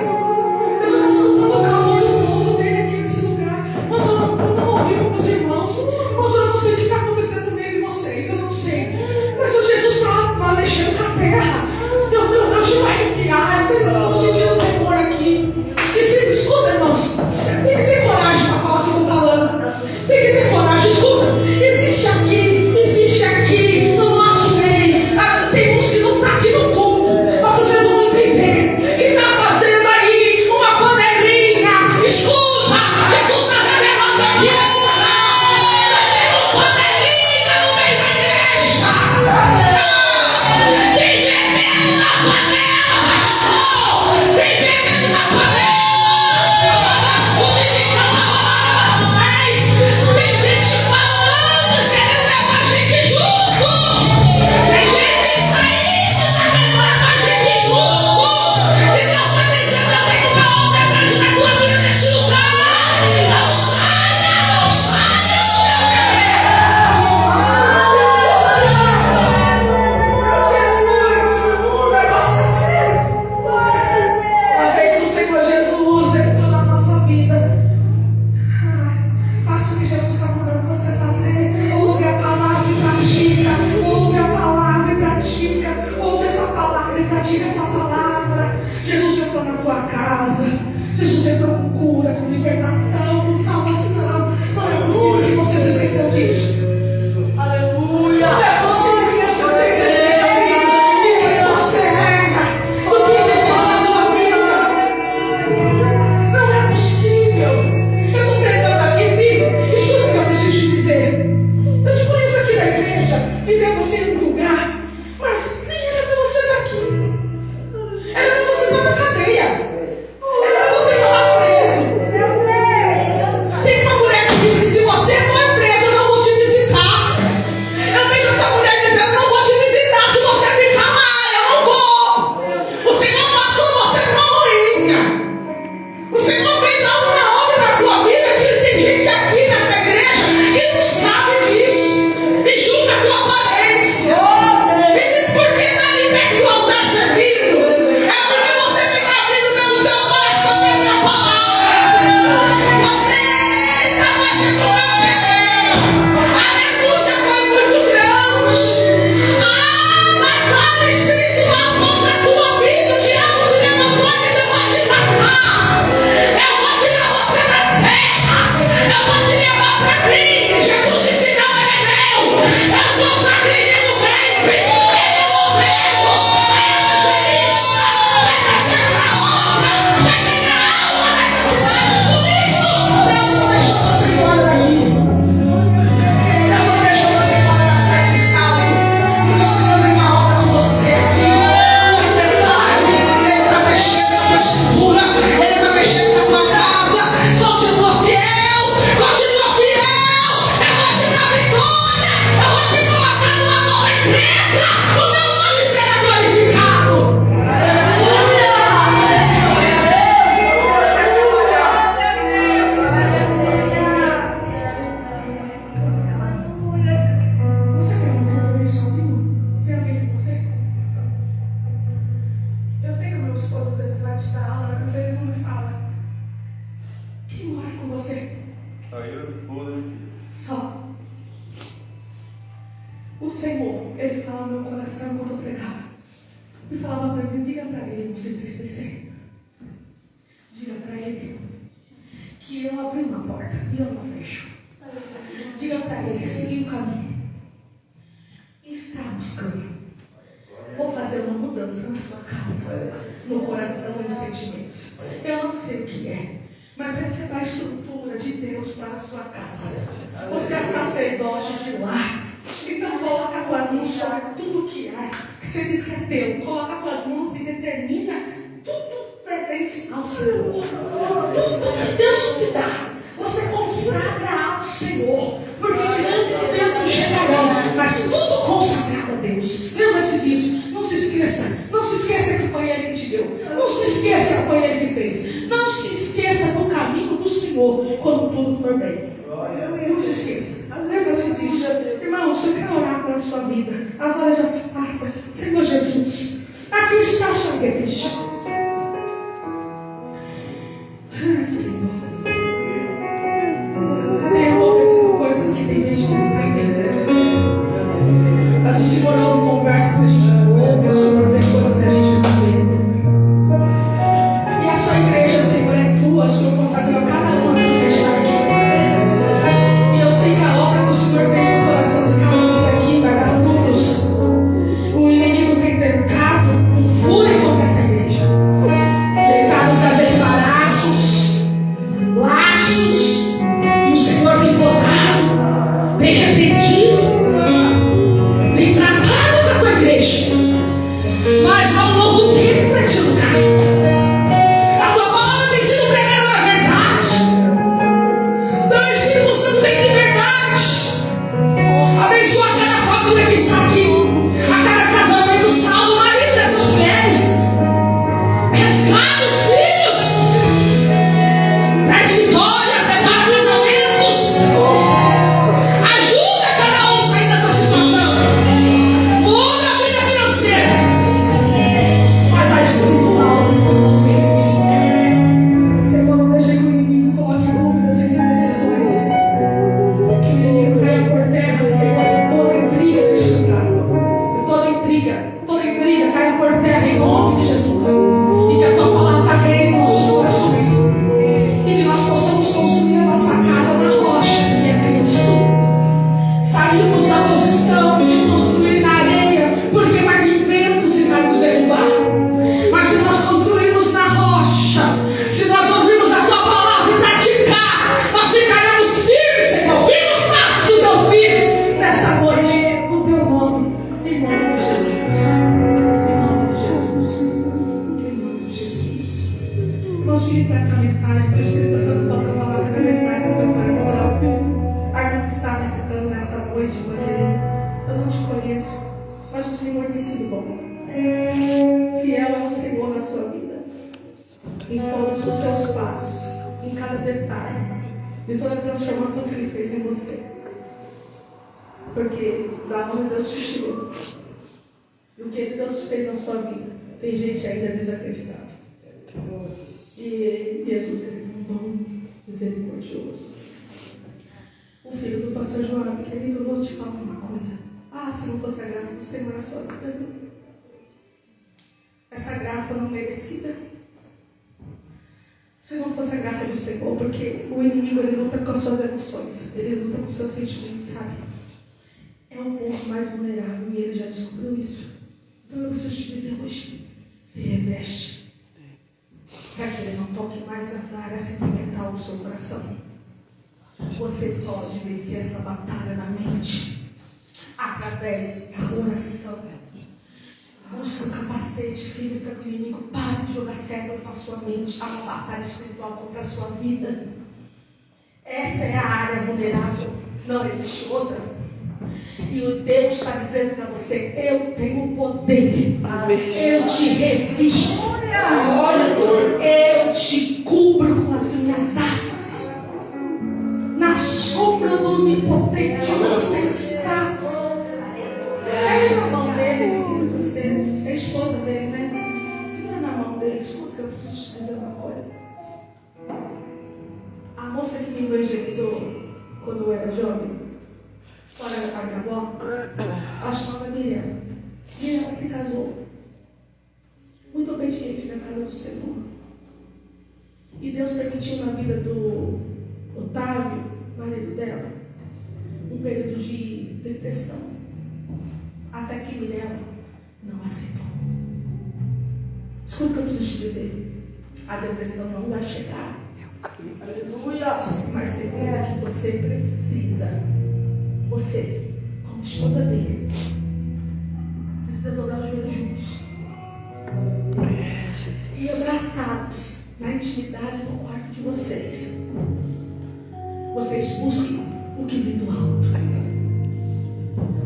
Deus está soltando o clamor do povo dele aqui nesse lugar. Mas eu não ouvi com os irmãos. Mas eu não sei o que está acontecendo no meio de vocês. Eu não sei. Mas o Jesus O Senhor, Ele falava no meu coração quando eu pregava. E falava para mim, diga para Ele não se entristecer. Diga para Ele que eu abri uma porta e eu não fecho. Diga para Ele, seguir o caminho. Está buscando. Vou fazer uma mudança na sua casa, no coração e nos sentimentos. Eu não sei o que é, mas receba a estrutura de Deus para a sua casa. Você é sacerdote de lá. Então coloca as tuas mãos sobre tudo que há, que você diz que é teu. Coloca as tuas mãos e determina. Tudo pertence ao Senhor. Tudo que Deus te dá, você consagra ao Senhor. Porque grandes bênçãos chegarão, mas tudo consagrado a Deus. Lembra-se disso. Não se esqueça. Não se esqueça que foi Ele que te deu. Não se esqueça que foi Ele que fez. Não se esqueça do caminho do Senhor quando tudo for bem. Não se esqueça. Lembra-se disso. Irmãos, eu quero orar pela sua vida. As horas já se passam. Senhor Jesus, aqui está a sua igreja. Senhor. Tem acontecido coisas que tem gente que não está entendendo. Mas o Senhor ouve conversas que a gente não ouve. O Senhor vê coisas que a gente não vê. E a sua igreja, Senhor, é tua. O Senhor consagrou cada uma que está aqui. E eu sei que a obra que o Senhor fez no coração de cada um aqui vai dar frutos. O inimigo tem tentado com fúria contra essa igreja. Tentado trazer embaraços, laços. E o Senhor tem podado, tem repreendido, tem tratado com a tua igreja. Mas há um novo tempo para este lugar. A tua palavra tem sido pregada na verdade. Então o Espírito Santo tem liberdade. Abençoa cada família que está aqui, a cada casamento salvo, o marido dessas mulheres. Resgata os filhos. Traz vitória, prepara casamentos. Ajuda cada um a sair dessa situação. Muda a vida financeira. Mas a espiritual, Senhor, não deixe que o inimigo coloque dúvidas em decisões. Que o inimigo caia por terra, Senhor, toda intriga deste lugar. Toda intriga caia por terra em nome de Jesus. E que a tua palavra reine em nossos corações. E que nós possamos construir a nossa casa na rocha, que é Cristo. Sairmos da posição de construir na areia, porque vai vir ventos e vai nos derrubar. Mas se nós construirmos na rocha, se nós ouvirmos a tua palavra e praticar, nós ficaremos firmes, Senhor, firmes os passos dos teus filhos nesta noite, no teu nome, em nome de Jesus. Em nome de Jesus. Em nome de Jesus. Nós vimos para essa mensagem, que o Espírito Santo possa falar cada vez mais no seu coração. A irmã que está visitando nessa noite, irmã querida, eu não te conheço, mas o Senhor tem sido bom. Fiel é o Senhor na sua vida, em todos os seus passos, em cada detalhe, de toda a transformação que Ele fez em você. Porque da onde Deus te tirou, e o que Deus fez na sua vida, tem gente ainda desacreditada. E Jesus, Ele é bom, misericordioso. O filho do pastor João, querido, eu vou te falar uma coisa. Se não fosse a graça do Senhor na sua vida, essa graça não merecida. Se não fosse a graça do Senhor, porque o inimigo, ele luta com as suas emoções, ele luta com os seus sentimentos, sabe? É o ponto mais vulnerável e ele já descobriu isso. Então eu preciso te dizer hoje, se reveste, para que ele não toque mais nas áreas sentimental do seu coração. Você pode vencer essa batalha na mente através da oração. Usa o capacete, filho, para que o inimigo pare de jogar setas na sua mente. Há uma batalha espiritual contra a sua vida. Essa é a área vulnerável. Não existe outra. E o Deus está dizendo para você: eu tenho poder. Eu te revisto. Eu te cubro com as minhas asas. Na sombra do onipotente você está. Pega na mão dele. Você é esposa dele, né? Segura na mão dele. Escuta, eu preciso te dizer uma coisa. A moça que me evangelizou quando eu era jovem, fora da minha avó, Miriam. Miriam se casou. Muito obediente na casa do Senhor. E Deus permitiu na vida do Otávio, marido dela, um período de depressão. Até que Miriam não aceitou. Escuta o que eu preciso te dizer. A depressão não vai chegar. Aleluia! Mas tem coisa que você precisa. Você, como esposa dele, precisa dobrar os joelhos juntos. E abraçados na intimidade do quarto de vocês. Vocês busquem o que vem do alto.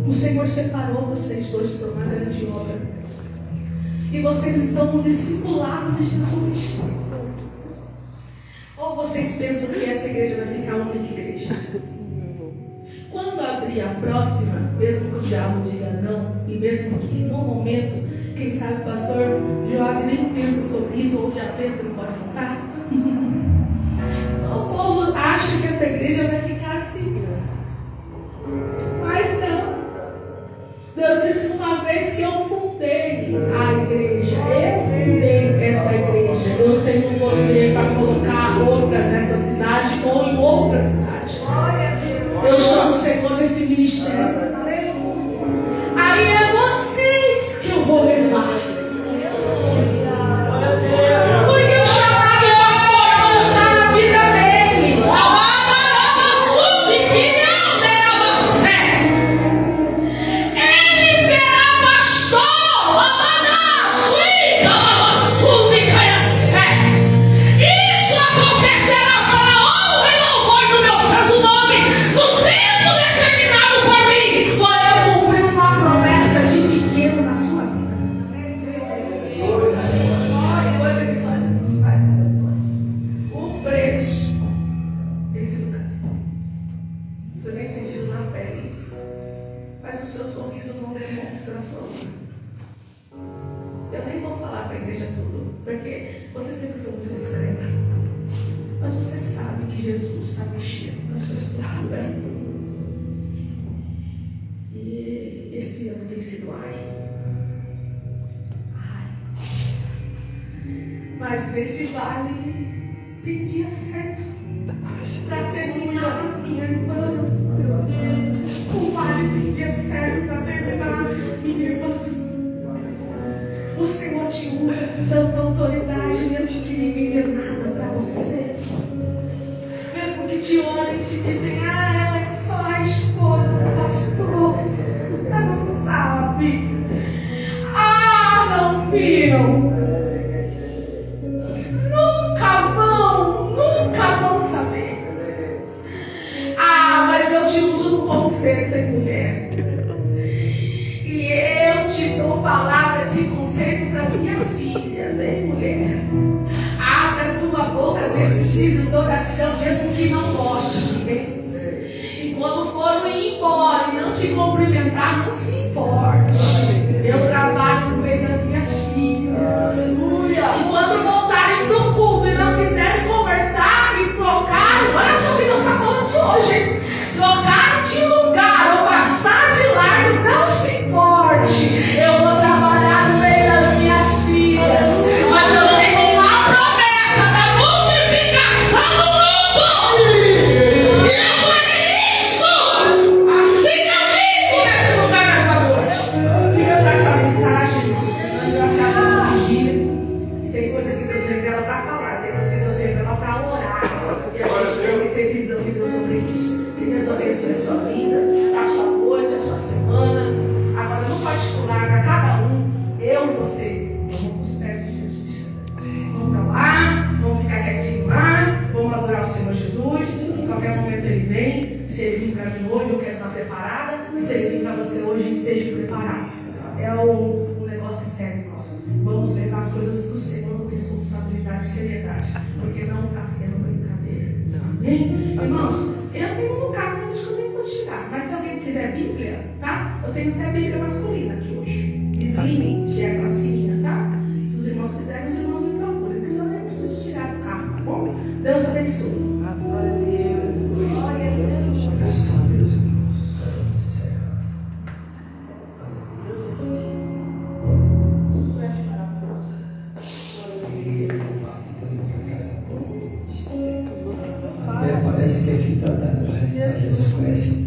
O Senhor separou vocês dois para uma grande obra. E vocês estão no discipulado de Jesus. Ou vocês pensam que essa igreja vai ficar a única igreja? Quando abrir a próxima, mesmo que o diabo diga não, e mesmo que no momento, quem sabe o pastor Joab nem pensa sobre isso, ou já pensa que pode voltar. O povo acha que essa igreja vai ficar assim. Mas não. Deus disse uma vez que eu fundei a igreja. Eu fundei essa igreja. Eu tenho poder para colocar outra nessa cidade ou em outra cidade. Eu sou o Senhor desse ministério. Aí é vocês que eu vou levar. Porque o chamado pastoral está na vida dele. Ele será pastor. Isso acontecerá para a honra e louvor do meu santo nome, no tempo determinado por mim, quando eu cumprir uma promessa de pequeno na sua vida. Coisa que só Jesus faz na história. O preço desse lugar. Você nem sentiu na pele isso. Mas o seu sorriso não demonstra a sua vida. Eu nem vou falar para a igreja tudo, porque você sempre foi muito discreta. Mas você sabe que Jesus está mexendo na sua estrutura. E esse ano tem sido mas nesse vale tem dia certo para terminar, minha irmã. O vale tem dia certo para terminar, minha irmã. O Senhor te usa com tanta autoridade, mesmo que ninguém diz nada para você. Mesmo que te olhem e te dizem, ela é só a esposa do pastor. Ela não sabe. Não viram. Nunca vão saber. Mas eu te uso no conserto, hein, mulher? E eu te dou palavra de conserto para as minhas filhas, hein, mulher? Abre a tua boca nesse ciclo de oração, mesmo que não goste, hein? E quando forem embora e não te cumprimentar, não se importe. Eu trabalho no meio das minhas filhas. E quando voltarem do culto e não quiserem conversar e trocar, olha só o que Deus está falando aqui hoje, hein? Trocar de lugar ou passar de largo, não se importe. Eu vou trabalhar no meio das minhas filhas, mas eu tenho uma promessa da multiplicação do grupo. E eu farei isso. Assim eu digo nesse lugar, nessa noite. Fica com essa mensagem, senão eu acabo de vigília. Tem coisa que Deus revela para falar, tem coisa que Deus revela para orar. E a gente tem que ter visão de Deus sobre isso. Que Deus abençoe a sua vida, a sua noite, a sua semana. Agora, no particular, para cada um, eu e você, vamos os pés de Jesus. Vamos para lá, vamos ficar quietinho lá, vamos adorar o Senhor Jesus. Em qualquer momento Ele vem. Se Ele vir para mim hoje, eu quero estar preparada. E se Ele vir para você hoje, esteja preparado. O negócio é sério, nosso. Vamos levar as coisas do Senhor com responsabilidade e seriedade, porque não está sendo brincadeira. Amém? Irmãos, eu tenho um lugar, mas acho que eu nem vou tirar. Mas se alguém quiser Bíblia, tá? Eu tenho até a Bíblia masculina aqui hoje. Exime essas massinhas, tá? Se os irmãos quiserem, os irmãos me procuram, porque senão eu preciso tirar do carro, tá bom? Deus abençoe. Glória a Deus. Glória a Deus. Graças a Deus, irmãos. Jesus conhece